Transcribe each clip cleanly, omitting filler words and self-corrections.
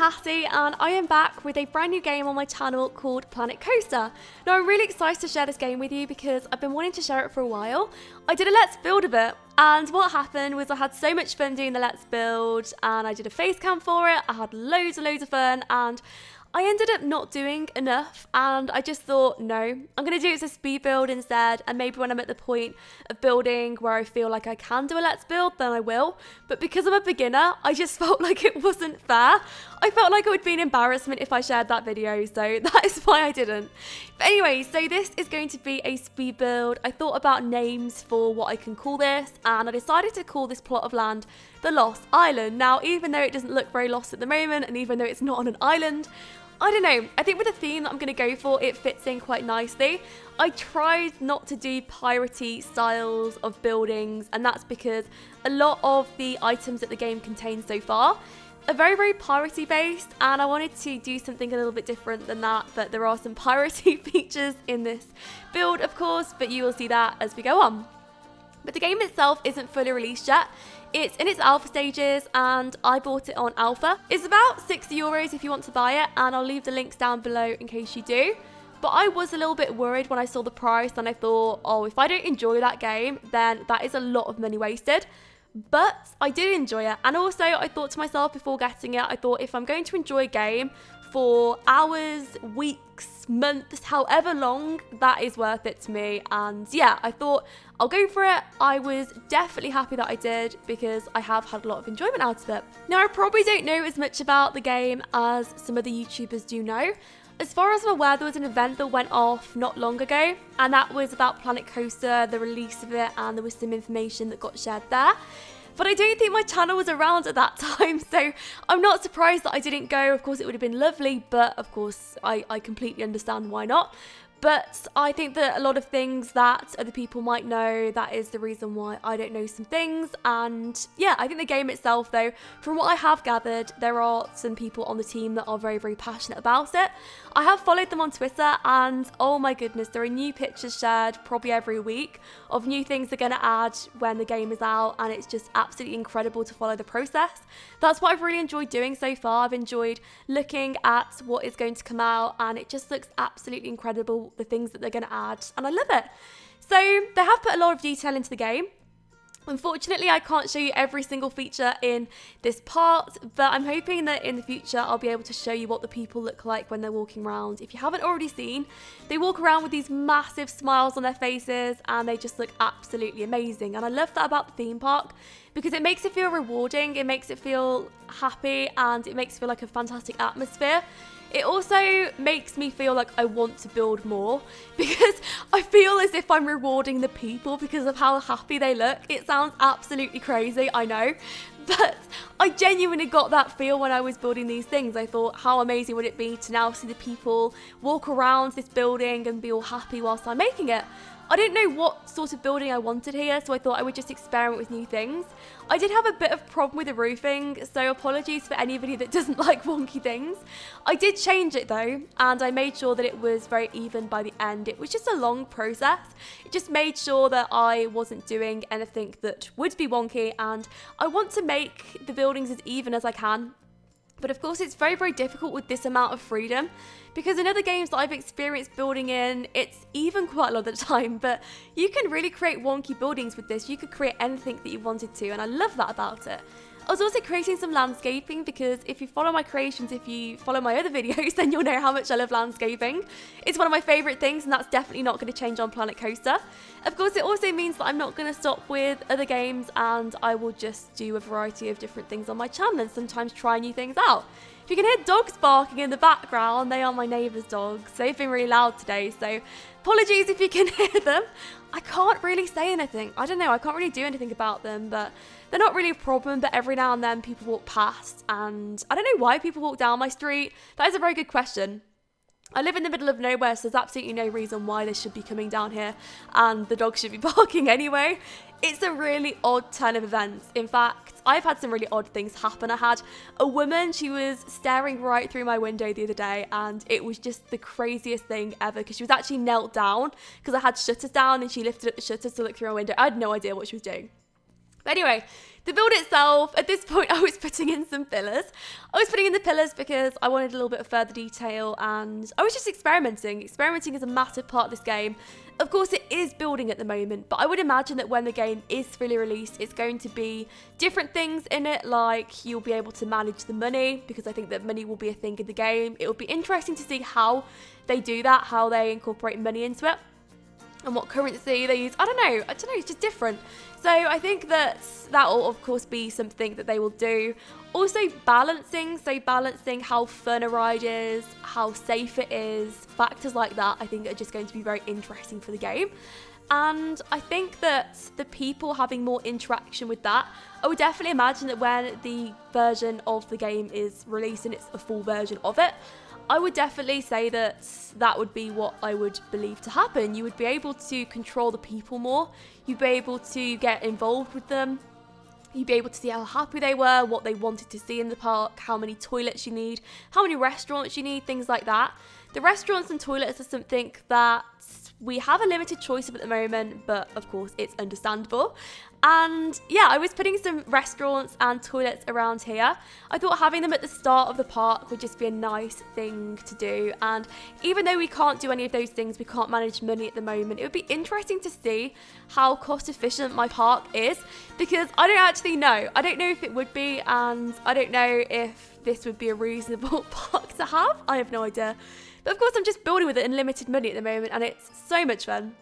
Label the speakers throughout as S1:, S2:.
S1: Hattie and I am back with a brand new game on my channel called Planet Coaster. Now I'm really excited to share this game with you because I've been wanting to share it for a while. I did a Let's Build of it and what happened was I had so much fun doing the Let's Build and I did a face cam for it. I had loads of fun and I ended up not doing enough and I just thought, no, I'm going to do it as a speed build instead, and maybe when I'm at the point of building where I feel like I can do a Let's Build, then I will. But because I'm a beginner, I just felt like it wasn't fair. I felt like it would be an embarrassment if I shared that video, so that is why I didn't. But anyway, so this is going to be a speed build. I thought about names for what I can call this, and I decided to call this plot of land the Lost Island. Now, even though it doesn't look very lost at the moment, and even though it's not on an island, I don't know, I think with the theme that I'm going to go for, it fits in quite nicely. I tried not to do piratey styles of buildings, and that's because a lot of the items that the game contains so far are very piratey based, and I wanted to do something a little bit different than that, but there are some piratey features in this build, of course, but you will see that as we go on. But the game itself isn't fully released yet. It's in its alpha stages and I bought it on alpha. It's about €60 if you want to buy it, and I'll leave the links down below in case you do. But I was a little bit worried when I saw the price and I thought, oh, if I don't enjoy that game, then that is a lot of money wasted. But I did enjoy it, and also I thought to myself before getting it, I thought if I'm going to enjoy a game for hours, weeks, months, however long, that is worth it to me. And yeah, I thought I'll go for it. I was definitely happy that I did because I have had a lot of enjoyment out of it. Now, I probably don't know as much about the game as some of the YouTubers do know. As far as I'm aware, there was an event that went off not long ago, and that was about Planet Coaster, the release of it, and there was some information that got shared there. But I don't think my channel was around at that time, so I'm not surprised that I didn't go. Of course, it would have been lovely, but of course, I completely understand why not. But I think that a lot of things that other people might know, that is the reason why I don't know some things. And yeah, I think the game itself, though, from what I have gathered, there are some people on the team that are very passionate about it. I have followed them on Twitter, and oh my goodness, there are new pictures shared probably every week of new things they're going to add when the game is out, and it's just absolutely incredible to follow the process. That's what I've really enjoyed doing so far. I've enjoyed looking at what is going to come out, and it just looks absolutely incredible, the things that they're going to add, and I love it. So they have put a lot of detail into the game. Unfortunately, I can't show you every single feature in this part, but I'm hoping that in the future I'll be able to show you what the people look like when they're walking around. If you haven't already seen, they walk around with these massive smiles on their faces and they just look absolutely amazing. And I love that about the theme park because it makes it feel rewarding, it makes it feel happy, and it makes it feel like a fantastic atmosphere. It also makes me feel like I want to build more because I feel as if I'm rewarding the people because of how happy they look. It sounds absolutely crazy, I know, but I genuinely got that feel when I was building these things. I thought, how amazing would it be to now see the people walk around this building and be all happy whilst I'm making it. I didn't know what sort of building I wanted here, so I thought I would just experiment with new things. I did have a bit of problem with the roofing, so apologies for anybody that doesn't like wonky things. I did change it though, and I made sure that it was very even by the end. It was just a long process. It just made sure that I wasn't doing anything that would be wonky, and I want to make the buildings as even as I can. But of course, it's very difficult with this amount of freedom because in other games that I've experienced building in, it's even quite a lot of the time, but you can really create wonky buildings with this. You could create anything that you wanted to, and I love that about it. I was also creating some landscaping because if you follow my creations, if you follow my other videos, then you'll know how much I love landscaping. It's one of my favourite things, and that's definitely not going to change on Planet Coaster. Of course, it also means that I'm not going to stop with other games, and I will just do a variety of different things on my channel and sometimes try new things out. If you can hear dogs barking in the background, they are my neighbour's dogs. They've been really loud today, so apologies if you can hear them. I can't really say anything. I don't know, I can't really do anything about them, but they're not really a problem. But every now and then people walk past, and I don't know why people walk down my street. That is a very good question. I live in the middle of nowhere, so there's absolutely no reason why they should be coming down here and the dogs should be barking anyway. It's a really odd turn of events. In fact, I've had some really odd things happen. I had a woman, she was staring right through my window the other day, and it was just the craziest thing ever because she was actually knelt down because I had shutters down and she lifted up the shutters to look through my window. I had no idea what she was doing. But anyway, the build itself, at this point I was putting in some fillers. I was putting in the pillars because I wanted a little bit of further detail, and I was just experimenting. Experimenting is a massive part of this game. Of course it is building at the moment, but I would imagine that when the game is fully released, it's going to be different things in it, like you'll be able to manage the money, because I think that money will be a thing in the game. It will be interesting to see how they do that, how they incorporate money into it, and what currency they use. I don't know, it's just different. So I think that will of course be something that they will do. Also balancing how fun a ride is, how safe it is, factors like that I think are just going to be very interesting for the game. And I think that the people having more interaction with that, I would definitely imagine that when the version of the game is released and it's a full version of it, I would definitely say that that would be what I would believe to happen. You would be able to control the people more. You'd be able to get involved with them. You'd be able to see how happy they were, what they wanted to see in the park, how many toilets you need, how many restaurants you need, things like that. The restaurants and toilets are something that we have a limited choice of at the moment, but of course it's understandable. And yeah, I was putting some restaurants and toilets around here. I thought having them at the start of the park would just be a nice thing to do. And even though we can't do any of those things, we can't manage money at the moment, it would be interesting to see how cost efficient my park is, because I don't actually know. I don't know if it would be, and I don't know if this would be a reasonable park to have. I have no idea. But of course I'm just building with it in limited money at the moment, and it's so much fun.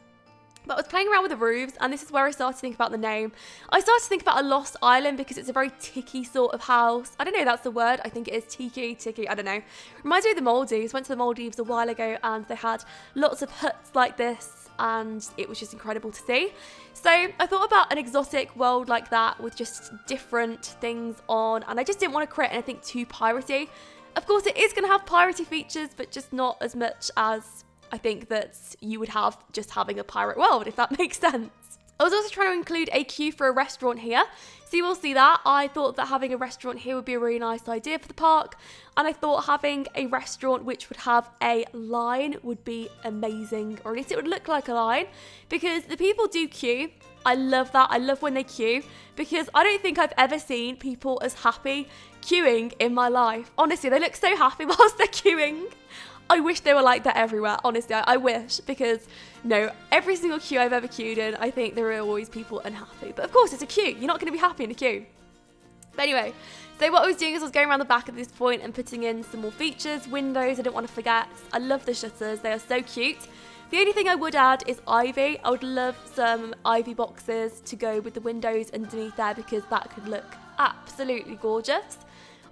S1: But I was playing around with the roofs, and this is where I started to think about the name. I started to think about a lost island because it's a very tiki sort of house. I don't know if that's the word. I think it is tiki, I don't know. Reminds me of the Maldives. Went to the Maldives a while ago and they had lots of huts like this, and it was just incredible to see. So I thought about an exotic world like that with just different things on, and I just didn't want to create anything too piratey. Of course it is going to have piratey features, but just not as much as I think that you would have just having a pirate world, if that makes sense. I was also trying to include a queue for a restaurant here, so you will see that. I thought that having a restaurant here would be a really nice idea for the park, and I thought having a restaurant which would have a line would be amazing, or at least it would look like a line, because the people do queue. I love that. I love when they queue, because I don't think I've ever seen people as happy queuing in my life. Honestly, they look so happy whilst they're queuing. I wish they were like that everywhere. Honestly, I wish, because no, every single queue I've ever queued in, I think there are always people unhappy. But of course, it's a queue. You're not going to be happy in a queue. But anyway, so what I was doing is I was going around the back at this point and putting in some more features, windows. I didn't want to forget. I love the shutters. They are so cute. The only thing I would add is ivy. I would love some ivy boxes to go with the windows underneath there, because that could look absolutely gorgeous.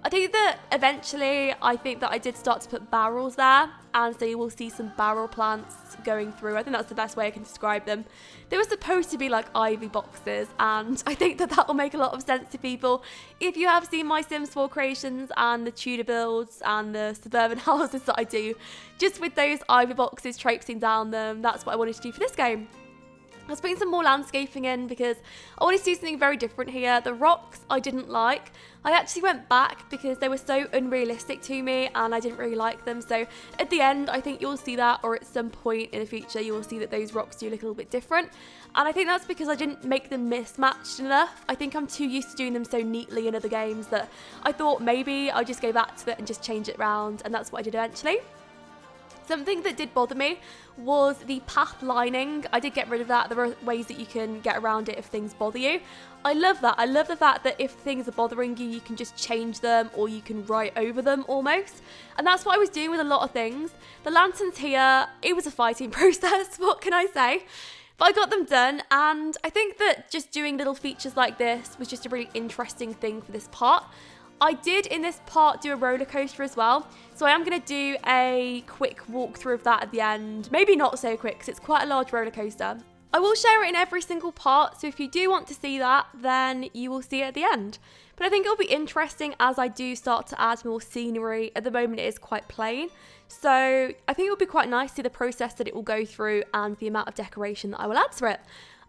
S1: I think that eventually, I think that I did start to put barrels there, and so you will see some barrel plants going through. I think that's the best way I can describe them. They were supposed to be like ivy boxes, and I think that will make a lot of sense to people. If you have seen my Sims 4 creations and the Tudor builds and the suburban houses that I do, just with those ivy boxes traipsing down them, that's what I wanted to do for this game. I was putting some more landscaping in because I wanted to do something very different here. The rocks I didn't like. I actually went back because they were so unrealistic to me and I didn't really like them. So at the end, I think you'll see that, or at some point in the future, you will see that those rocks do look a little bit different. And I think that's because I didn't make them mismatched enough. I think I'm too used to doing them so neatly in other games that I thought maybe I'll just go back to it and just change it around. And that's what I did eventually. Something that did bother me was the path lining. I did get rid of that. There are ways that you can get around it if things bother you. I love that. I love the fact that if things are bothering you, you can just change them or you can write over them almost. And that's what I was doing with a lot of things. The lanterns here, it was a fighting process. What can I say? But I got them done, and I think that just doing little features like this was just a really interesting thing for this part. I did in this part do a roller coaster as well, so I am going to do a quick walkthrough of that at the end. Maybe not so quick because it's quite a large roller coaster. I will share it in every single part, so if you do want to see that, then you will see it at the end. But I think it'll be interesting as I do start to add more scenery. At the moment it is quite plain, so I think it will be quite nice to see the process that it will go through and the amount of decoration that I will add to it.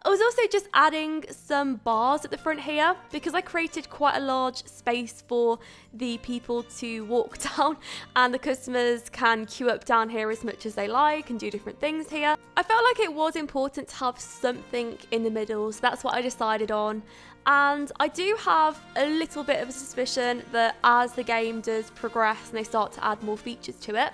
S1: I was also just adding some bars at the front here because I created quite a large space for the people to walk down, and the customers can queue up down here as much as they like and do different things here. I felt like it was important to have something in the middle, so that's what I decided on. And I do have a little bit of a suspicion that as the game does progress and they start to add more features to it,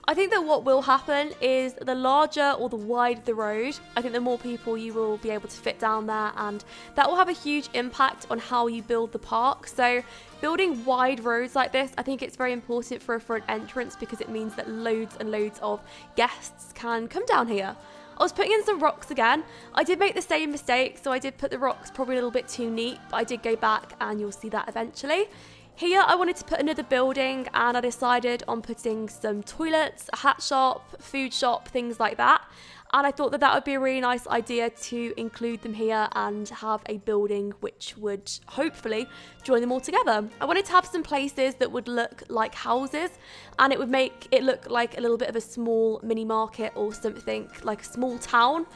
S1: I think that what will happen is the larger or the wider the road, I think the more people you will be able to fit down there, and that will have a huge impact on how you build the park. So building wide roads like this, I think it's very important for a front entrance because it means that loads and loads of guests can come down here. I was putting in some rocks again. I did make the same mistake, so I did put the rocks probably a little bit too neat, but I did go back and you'll see that eventually. Here I wanted to put another building and I decided on putting some toilets, a hat shop, food shop, things like that. And I thought that that would be a really nice idea to include them here and have a building which would hopefully join them all together. I wanted to have some places that would look like houses, and it would make it look like a little bit of a small mini market or something, like a small town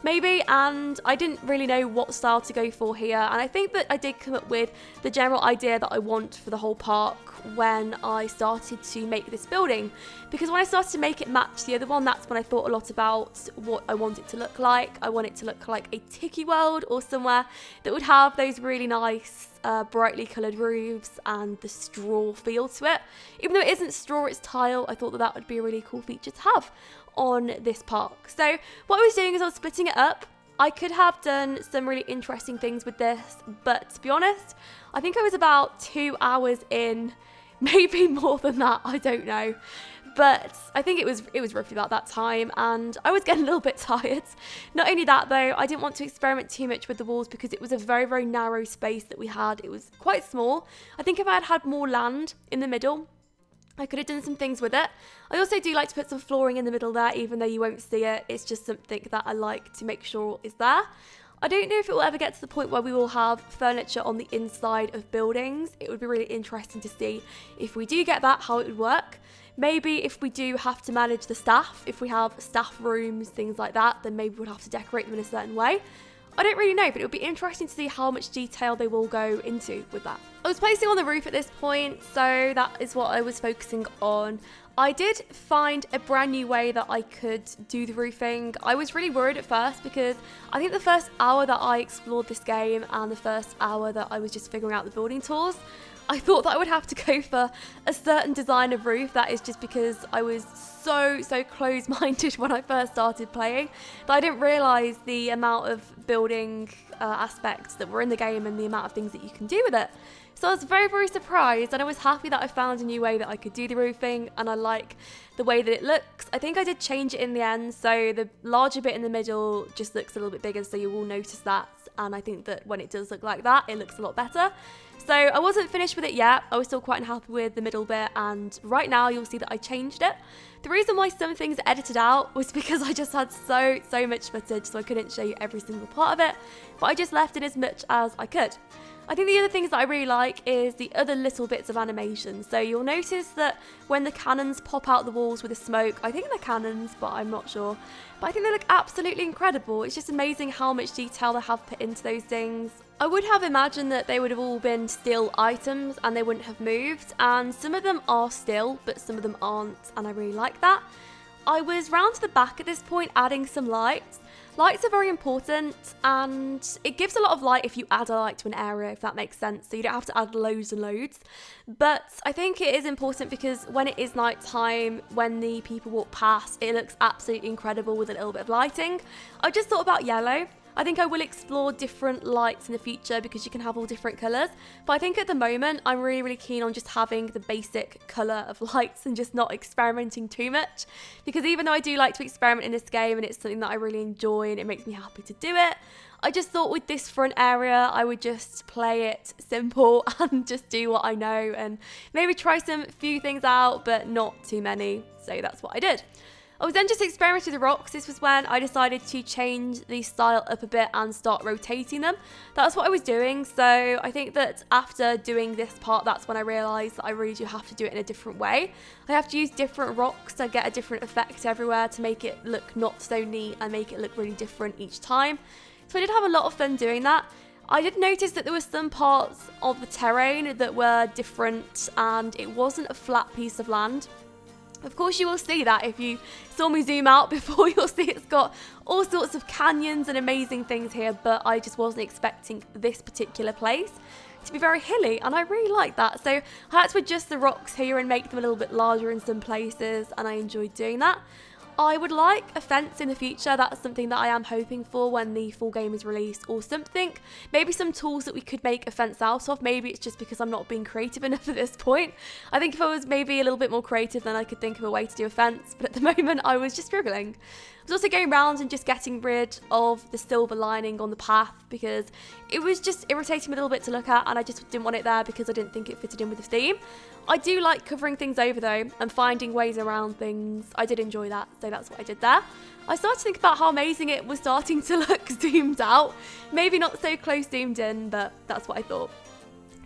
S1: maybe, and I didn't really know what style to go for here, and I think that I did come up with the general idea that I want for the whole park when I started to make this building, because when I started to make it match the other one, that's when I thought a lot about what I want it to look like. I want it to look like a tiki world or somewhere that would have those really nice brightly coloured roofs and the straw feel to it. Even though it isn't straw, it's tile, I thought that that would be a really cool feature to have on this park. So what I was doing is I was splitting it up. I could have done some really interesting things with this, but to be honest, I think I was about 2 hours in, maybe more than that, I don't know. But I think it was roughly about that time, and I was getting a little bit tired. Not only that though, I didn't want to experiment too much with the walls because it was a very, very narrow space that we had. It was quite small. I think if I had had more land in the middle, I could have done some things with it. I also do like to put some flooring in the middle there, even though you won't see it. It's just something that I like to make sure is there. I don't know if it will ever get to the point where we will have furniture on the inside of buildings. It would be really interesting to see if we do get that, how it would work. Maybe if we do have to manage the staff, if we have staff rooms, things like that, then maybe we'll have to decorate them in a certain way. I don't really know, but it would be interesting to see how much detail they will go into with that. I was placing on the roof at this point, so that is what I was focusing on. I did find a brand new way that I could do the roofing. I was really worried at first because I think the first hour that I explored this game and the first hour that I was just figuring out the building tools, I thought that I would have to go for a certain design of roof. That is just because I was so close-minded when I first started playing that I didn't realise the amount of building aspects that were in the game and the amount of things that you can do with it. So I was very surprised, and I was happy that I found a new way that I could do the roofing, and I like the way that it looks. I think I did change it in the end, so the larger bit in the middle just looks a little bit bigger, so you will notice that, and I think that when it does look like that, it looks a lot better. So I wasn't finished with it yet. I was still quite unhappy with the middle bit, and right now you'll see that I changed it. The reason why some things are edited out was because I just had so much footage, so I couldn't show you every single part of it, but I just left in as much as I could. I think the other things that I really like is the other little bits of animation. So you'll notice that when the cannons pop out the walls with the smoke, I think they're cannons, but I'm not sure. But I think they look absolutely incredible. It's just amazing how much detail they have put into those things. I would have imagined that they would have all been still items and they wouldn't have moved. And some of them are still, but some of them aren't, and I really like that. I was round to the back at this point adding some lights. Lights are very important, and it gives a lot of light if you add a light to an area, if that makes sense, so you don't have to add loads and loads. But I think it is important because when it is night time, when the people walk past, it looks absolutely incredible with a little bit of lighting. I just thought about yellow. I think I will explore different lights in the future because you can have all different colours. But I think at the moment, I'm really keen on just having the basic colour of lights and just not experimenting too much. Because even though I do like to experiment in this game and it's something that I really enjoy and it makes me happy to do it, I just thought with this front area, I would just play it simple and just do what I know and maybe try some few things out, but not too many. So that's what I did. I was then just experimenting with the rocks. This was when I decided to change the style up a bit and start rotating them. That's what I was doing. So I think that after doing this part, that's when I realised that I really do have to do it in a different way. I have to use different rocks to get a different effect everywhere to make it look not so neat and make it look really different each time. So I did have a lot of fun doing that. I did notice that there were some parts of the terrain that were different and it wasn't a flat piece of land. Of course you will see that if you saw me zoom out before, you'll see it's got all sorts of canyons and amazing things here, but I just wasn't expecting this particular place to be very hilly, and I really like that. So I had to adjust the rocks here and make them a little bit larger in some places, and I enjoyed doing that. I would like a fence in the future. That's something that I am hoping for when the full game is released, or something. Maybe some tools that we could make a fence out of. Maybe it's just because I'm not being creative enough at this point. I think if I was maybe a little bit more creative, then I could think of a way to do a fence. But at the moment, I was just struggling. I was also going around and just getting rid of the silver lining on the path because it was just irritating me a little bit to look at, and I just didn't want it there because I didn't think it fitted in with the theme. I do like covering things over though and finding ways around things. I did enjoy that, so that's what I did there. I started to think about how amazing it was starting to look zoomed out. Maybe not so close zoomed in, but that's what I thought.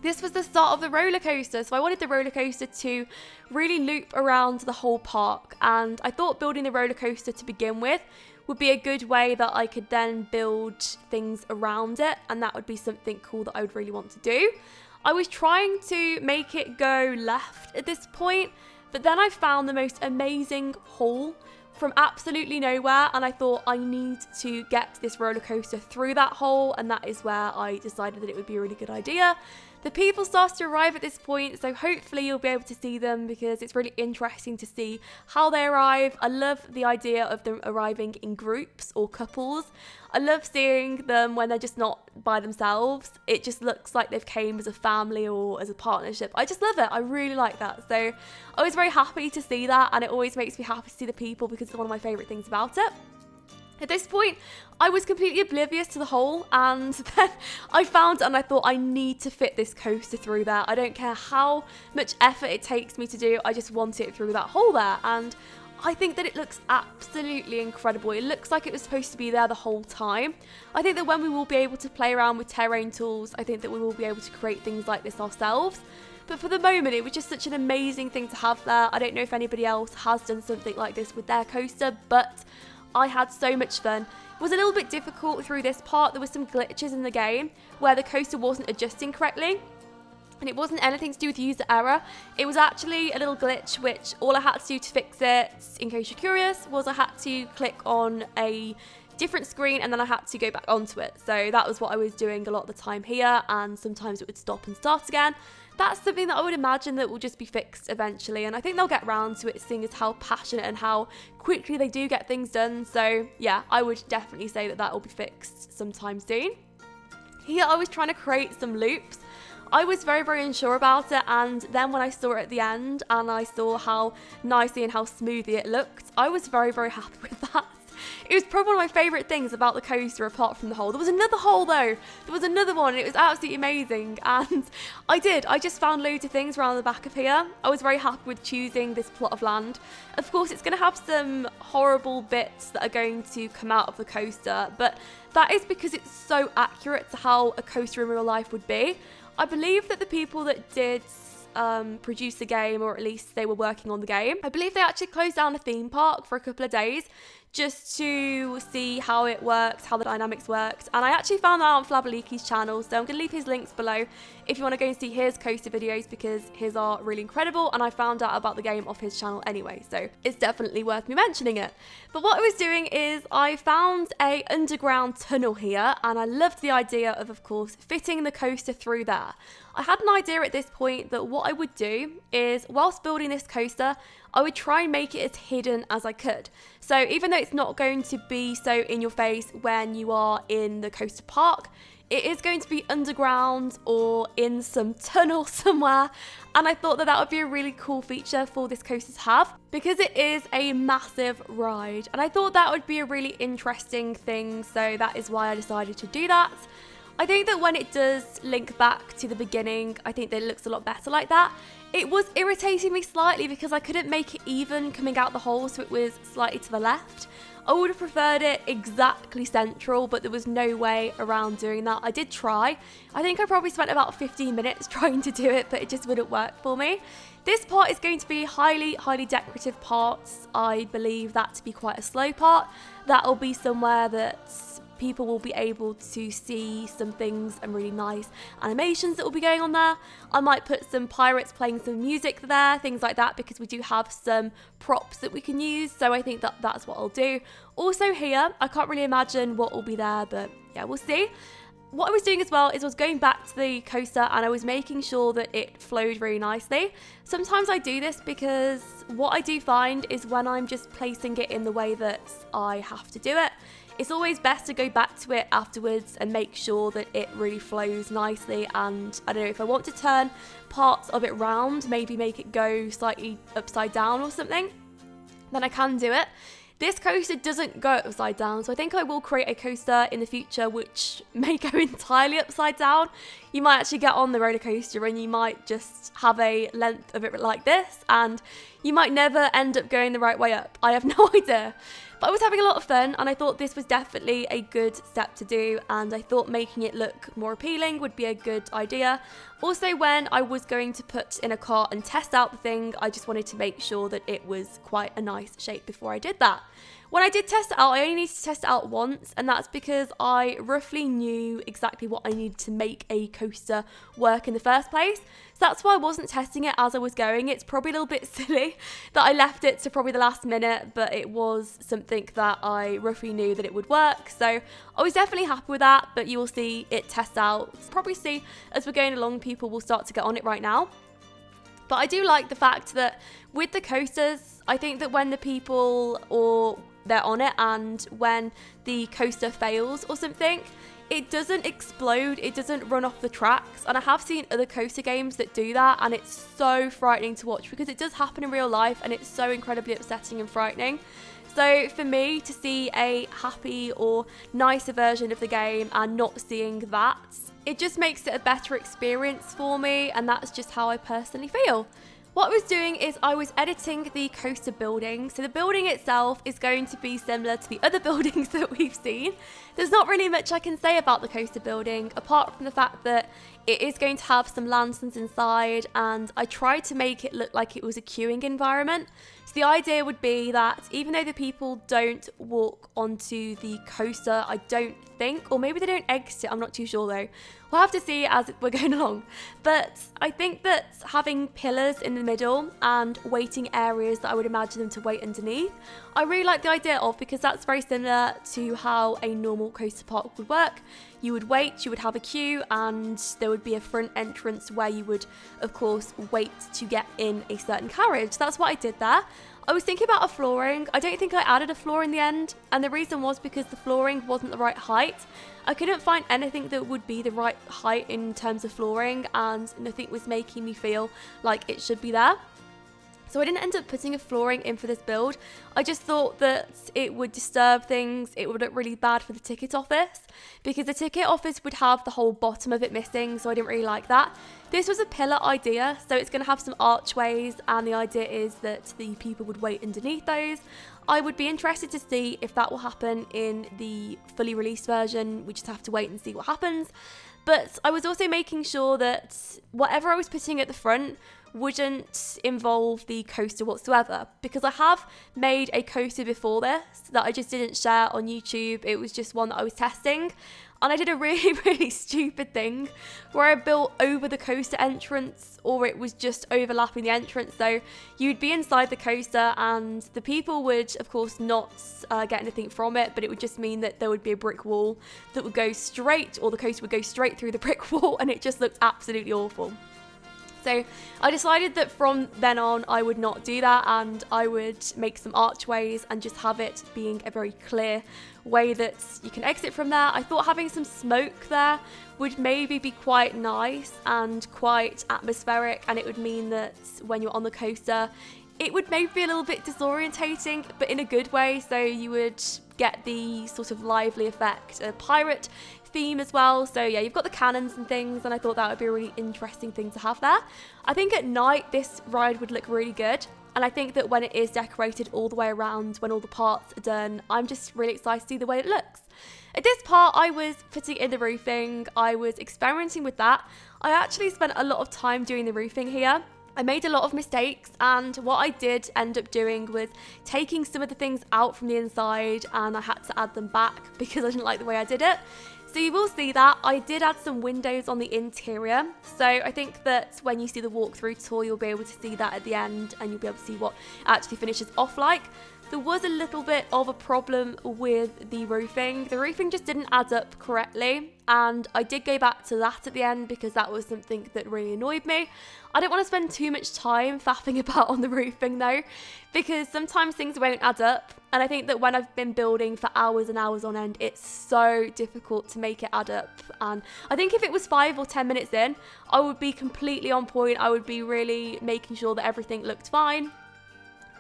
S1: This was the start of the roller coaster, so I wanted the roller coaster to really loop around the whole park, and I thought building the roller coaster to begin with would be a good way that I could then build things around it, and that would be something cool that I would really want to do. I was trying to make it go left at this point, but then I found the most amazing hole from absolutely nowhere, and I thought I need to get this roller coaster through that hole, and that is where I decided that it would be a really good idea. The people start to arrive at this point, so hopefully you'll be able to see them because it's really interesting to see how they arrive. I love the idea of them arriving in groups or couples. I love seeing them when they're just not by themselves. It just looks like they've came as a family or as a partnership. I just love it. I really like that. So I was very happy to see that, and it always makes me happy to see the people because it's one of my favourite things about it. At this point, I was completely oblivious to the hole, and then I found and I thought I need to fit this coaster through there. I don't care how much effort it takes me to do, I just want it through that hole there, and I think that it looks absolutely incredible. It looks like it was supposed to be there the whole time. I think that when we will be able to play around with terrain tools, I think that we will be able to create things like this ourselves. But for the moment, it was just such an amazing thing to have there. I don't know if anybody else has done something like this with their coaster, but I had so much fun. It was a little bit difficult through this part. There were some glitches in the game where the coaster wasn't adjusting correctly. And it wasn't anything to do with user error. It was actually a little glitch which all I had to do to fix it, in case you're curious, was I had to click on a different screen and then I had to go back onto it. So that was what I was doing a lot of the time here, and sometimes it would stop and start again. That's something that I would imagine that will just be fixed eventually, and I think they'll get round to it, seeing as how passionate and how quickly they do get things done. So yeah, I would definitely say that that will be fixed sometime soon. Here I was trying to create some loops. I was very, very unsure about it, and then when I saw it at the end and I saw how nicely and how smoothly it looked, I was very, very happy with that. It was probably one of my favourite things about the coaster apart from the hole. There was another hole though. There was another one and it was absolutely amazing. And I just found loads of things around the back of here. I was very happy with choosing this plot of land. Of course, it's going to have some horrible bits that are going to come out of the coaster, but that is because it's so accurate to how a coaster in real life would be. I believe that the people that did produce the game, or at least they were working on the game, I believe they actually closed down a theme park for a couple of days just to see how it works, how the dynamics worked. And I actually found that out on FLABALIKI's channel, so I'm going to leave his links below if you want to go and see his coaster videos, because his are really incredible, and I found out about the game off his channel anyway, so it's definitely worth me mentioning it. But what I was doing is I found a underground tunnel here, and I loved the idea of course, fitting the coaster through there. I had an idea at this point that what I would do is, whilst building this coaster, I would try and make it as hidden as I could. So even though it's not going to be so in your face when you are in the coaster park, it is going to be underground or in some tunnel somewhere. And I thought that that would be a really cool feature for this coaster to have, because it is a massive ride. And I thought that would be a really interesting thing, so that is why I decided to do that. I think that when it does link back to the beginning, I think that it looks a lot better like that. It was irritating me slightly because I couldn't make it even coming out the hole, so it was slightly to the left. I would have preferred it exactly central, but there was no way around doing that. I did try. I think I probably spent about 15 minutes trying to do it, but it just wouldn't work for me. This part is going to be highly, highly decorative parts. I believe that to be quite a slow part. That'll be somewhere that's people will be able to see some things and really nice animations that will be going on there. I might put some pirates playing some music there, things like that, because we do have some props that we can use. So I think that that's what I'll do. Also here, I can't really imagine what will be there, but yeah, we'll see. What I was doing as well is I was going back to the coaster and I was making sure that it flowed really nicely. Sometimes I do this because what I do find is when I'm just placing it in the way that I have to do it, it's always best to go back to it afterwards and make sure that it really flows nicely. And I don't know, if I want to turn parts of it round, maybe make it go slightly upside down or something, then I can do it. This coaster doesn't go upside down, so I think I will create a coaster in the future which may go entirely upside down. You might actually get on the roller coaster and you might just have a length of it like this, and you might never end up going the right way up. I have no idea. But I was having a lot of fun and I thought this was definitely a good step to do, and I thought making it look more appealing would be a good idea. Also, when I was going to put in a cart and test out the thing, I just wanted to make sure that it was quite a nice shape before I did that. When I did test it out, I only needed to test it out once, and that's because I roughly knew exactly what I needed to make a coaster work in the first place. So that's why I wasn't testing it as I was going. It's probably a little bit silly that I left it to probably the last minute, but it was something that I roughly knew that it would work. So I was definitely happy with that, but you will see it test out. Probably see as we're going along, people will start to get on it right now. But I do like the fact that with the coasters, I think that when the people or they're on it and when the coaster fails or something, it doesn't explode, it doesn't run off the tracks. And I have seen other coaster games that do that, and it's so frightening to watch because it does happen in real life and it's so incredibly upsetting and frightening. So for me to see a happy or nicer version of the game and not seeing that, it just makes it a better experience for me, and that's just how I personally feel. What I was doing is I was editing the coaster building. So the building itself is going to be similar to the other buildings that we've seen. There's not really much I can say about the coaster building, apart from the fact that it is going to have some lanterns inside, and I tried to make it look like it was a queuing environment. So the idea would be that even though the people don't walk onto the coaster, I don't think, or maybe they don't exit, I'm not too sure though. We'll have to see as we're going along. But I think that having pillars in the middle and waiting areas that I would imagine them to wait underneath, I really like the idea of, because that's very similar to how a normal coaster park would work. You would wait, you would have a queue, and there would be a front entrance where you would, of course, wait to get in a certain carriage. That's what I did there. I was thinking about a flooring. I don't think I added a floor in the end, and the reason was because the flooring wasn't the right height. I couldn't find anything that would be the right height in terms of flooring, and nothing was making me feel like it should be there. So I didn't end up putting a flooring in for this build. I just thought that it would disturb things. It would look really bad for the ticket office, because the ticket office would have the whole bottom of it missing, so I didn't really like that. This was a pillar idea, so it's going to have some archways, and the idea is that the people would wait underneath those. I would be interested to see if that will happen in the fully released version. We just have to wait and see what happens. But I was also making sure that whatever I was putting at the front wouldn't involve the coaster whatsoever, because I have made a coaster before this that I just didn't share on YouTube. It was just one that I was testing, and I did a really stupid thing where I built over the coaster entrance, or it was just overlapping the entrance. So you'd be inside the coaster and the people would of course not get anything from it, but it would just mean that there would be a brick wall that would go straight, or the coaster would go straight through the brick wall, and it just looked absolutely awful. So I decided that from then on I would not do that, and I would make some archways and just have it being a very clear way that you can exit from there. I thought having some smoke there would maybe be quite nice and quite atmospheric, and it would mean that when you're on the coaster it would maybe be a little bit disorientating, but in a good way, so you would get the sort of lively effect, a pirate theme as well. So yeah, you've got the cannons and things, and I thought that would be a really interesting thing to have there. I think at night this ride would look really good, and I think that when it is decorated all the way around, when all the parts are done, I'm just really excited to see the way it looks. At this part I was putting in the roofing, I was experimenting with that. I actually spent a lot of time doing the roofing here. I made a lot of mistakes, and what I did end up doing was taking some of the things out from the inside, and I had to add them back because I didn't like the way I did it. So you will see that I did add some windows on the interior. So I think that when you see the walkthrough tour, you'll be able to see that at the end, and you'll be able to see what it actually finishes off like. There was a little bit of a problem with the roofing. The roofing just didn't add up correctly, and I did go back to that at the end because that was something that really annoyed me. I don't want to spend too much time faffing about on the roofing though, because sometimes things won't add up, and I think that when I've been building for hours and hours on end, it's so difficult to make it add up. And I think if it was 5 or 10 minutes in, I would be completely on point. I would be really making sure that everything looked fine.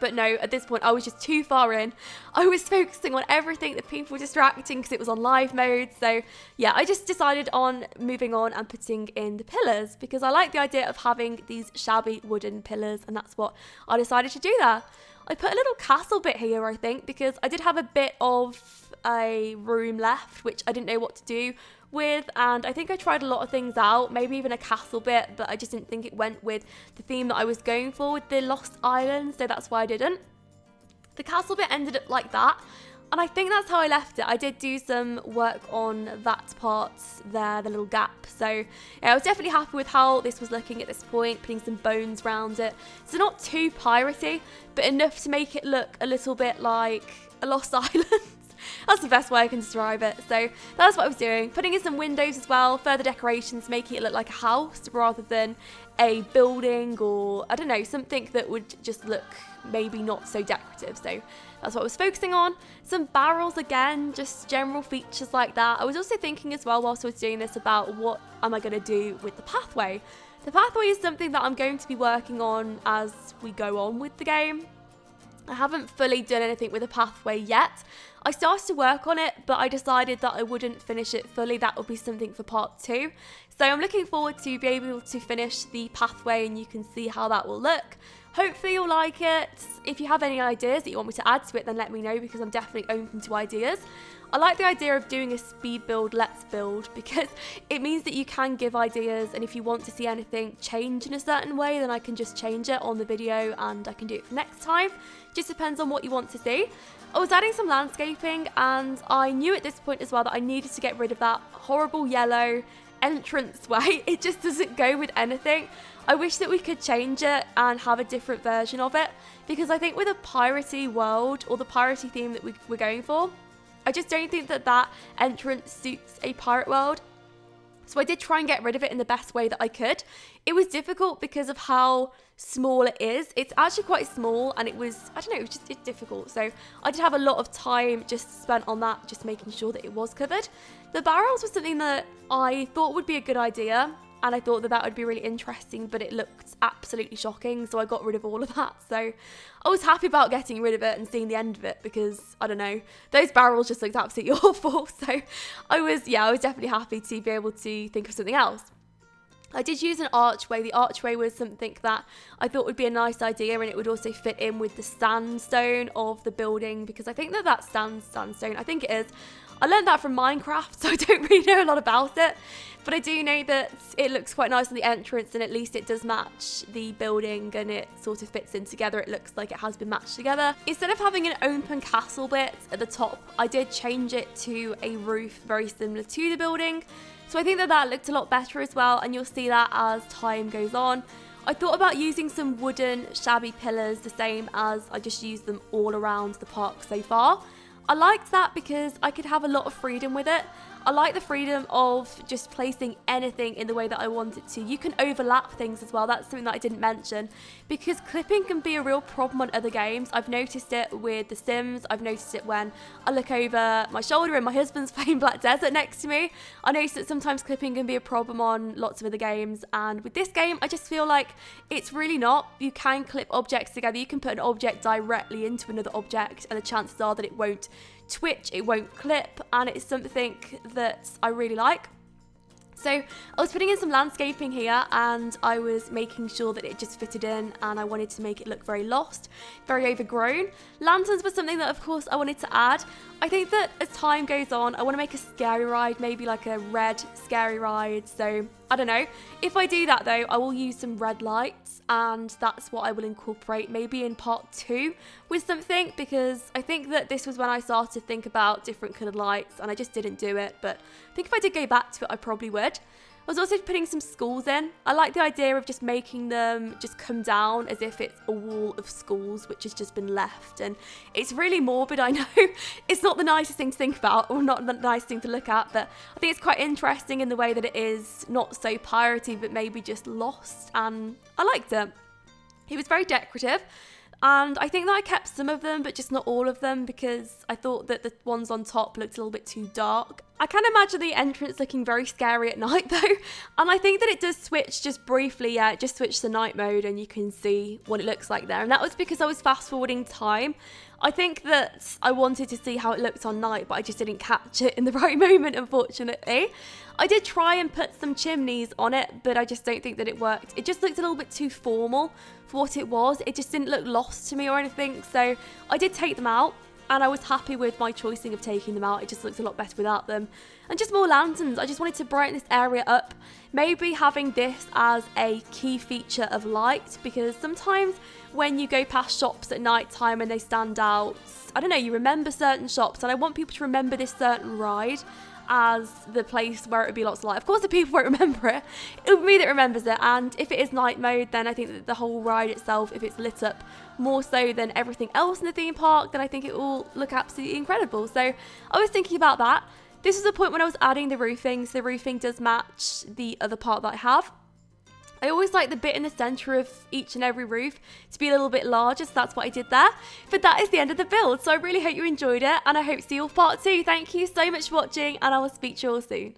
S1: But no, at this point, I was just too far in. I was focusing on everything that people were distracting because it was on live mode. So yeah, I just decided on moving on and putting in the pillars because I like the idea of having these shabby wooden pillars, and that's what I decided to do there. I put a little castle bit here, I think, because I did have a bit of a room left, which I didn't know what to do with, and I think I tried a lot of things out, maybe even a castle bit, but I just didn't think it went with the theme that I was going for with the Lost Island, so that's why I didn't. The castle bit ended up like that, and I think that's how I left it. I did do some work on that part there, the little gap, so yeah, I was definitely happy with how this was looking at this point, putting some bones around it. So not too piratey, but enough to make it look a little bit like a Lost Island. That's the best way I can describe it. So that's what I was doing. Putting in some windows as well, further decorations, making it look like a house rather than a building, or I don't know, something that would just look maybe not so decorative. So that's what I was focusing on. Some barrels again, just general features like that. I was also thinking as well whilst I was doing this about what am I going to do with the pathway. The pathway is something that I'm going to be working on as we go on with the game. I haven't fully done anything with the pathway yet. I started to work on it, but I decided that I wouldn't finish it fully. That would be something for part 2. So I'm looking forward to be able to finish the pathway, and you can see how that will look. Hopefully you'll like it. If you have any ideas that you want me to add to it, then let me know, because I'm definitely open to ideas. I like the idea of doing a speed build, let's build, because it means that you can give ideas, and if you want to see anything change in a certain way, then I can just change it on the video and I can do it for next time. Just depends on what you want to see. I was adding some landscaping, and I knew at this point as well that I needed to get rid of that horrible yellow entranceway. It just doesn't go with anything. I wish that we could change it and have a different version of it, because I think with a piratey world, or the piratey theme that we're going for, I just don't think that that entrance suits a pirate world. So I did try and get rid of it in the best way that I could. It was difficult because of how small it is. It's actually quite small, and it was, I don't know, it's difficult. So I did have a lot of time just spent on that, just making sure that it was covered. The barrels was something that I thought would be a good idea, and I thought that that would be really interesting, but it looked absolutely shocking, so I got rid of all of that. So I was happy about getting rid of it and seeing the end of it, because, I don't know, those barrels just looked absolutely awful. So I was definitely happy to be able to think of something else. I did use an archway. The archway was something that I thought would be a nice idea, and it would also fit in with the sandstone of the building, because I think that that's sandstone. I think it is. I learned that from Minecraft, so I don't really know a lot about it, but I do know that it looks quite nice on the entrance, and at least it does match the building, and it sort of fits in together. It looks like it has been matched together. Instead of having an open castle bit at the top, I did change it to a roof very similar to the building. So I think that that looked a lot better as well, and you'll see that as time goes on. I thought about using some wooden shabby pillars, the same as I just used them all around the park so far. I liked that because I could have a lot of freedom with it. I like the freedom of just placing anything in the way that I want it to. You can overlap things as well. That's something that I didn't mention, because clipping can be a real problem on other games. I've noticed it with The Sims. I've noticed it when I look over my shoulder and my husband's playing Black Desert next to me. I noticed that sometimes clipping can be a problem on lots of other games, and with this game I just feel like it's really not. You can clip objects together. You can put an object directly into another object, and the chances are that it won't twitch, it won't clip, and it's something that I really like. So I was putting in some landscaping here, and I was making sure that it just fitted in, and I wanted to make it look very lost, very overgrown. Lanterns was something that of course I wanted to add. I think that as time goes on, I want to make a scary ride, maybe like a red scary ride. So I don't know. If I do that though, I will use some red lights, and that's what I will incorporate maybe in part 2 with something, because I think that this was when I started to think about different coloured lights and I just didn't do it. But I think if I did go back to it, I probably would. I was also putting some skulls in. I like the idea of just making them just come down as if it's a wall of skulls which has just been left. And it's really morbid, I know. It's not the nicest thing to think about, or not the nice thing to look at, but I think it's quite interesting in the way that it is not so piratey, but maybe just lost, and I liked it. It was very decorative. And I think that I kept some of them, but just not all of them, because I thought that the ones on top looked a little bit too dark. I can imagine the entrance looking very scary at night though. And I think that it does switch just briefly, yeah, it just switched to night mode and you can see what it looks like there. And that was because I was fast forwarding time. I think that I wanted to see how it looked on night, but I just didn't catch it in the right moment, unfortunately. I did try and put some chimneys on it, but I just don't think that it worked. It just looked a little bit too formal for what it was. It just didn't look lost to me or anything. So I did take them out, and I was happy with my choosing of taking them out. It just looks a lot better without them. And just more lanterns. I just wanted to brighten this area up. Maybe having this as a key feature of light, because sometimes when you go past shops at night time and they stand out, I don't know, you remember certain shops, and I want people to remember this certain ride as the place where it would be lots of light. Of course, the people won't remember it. It'll be me that remembers it. And if it is night mode, then I think that the whole ride itself, if it's lit up more so than everything else in the theme park, then I think it will look absolutely incredible. So I was thinking about that. This was the point when I was adding the roofing. So the roofing does match the other part that I have. I always like the bit in the centre of each and every roof to be a little bit larger, so that's what I did there. But that is the end of the build, so I really hope you enjoyed it, and I hope to see you all part 2. Thank you so much for watching, and I will speak to you all soon.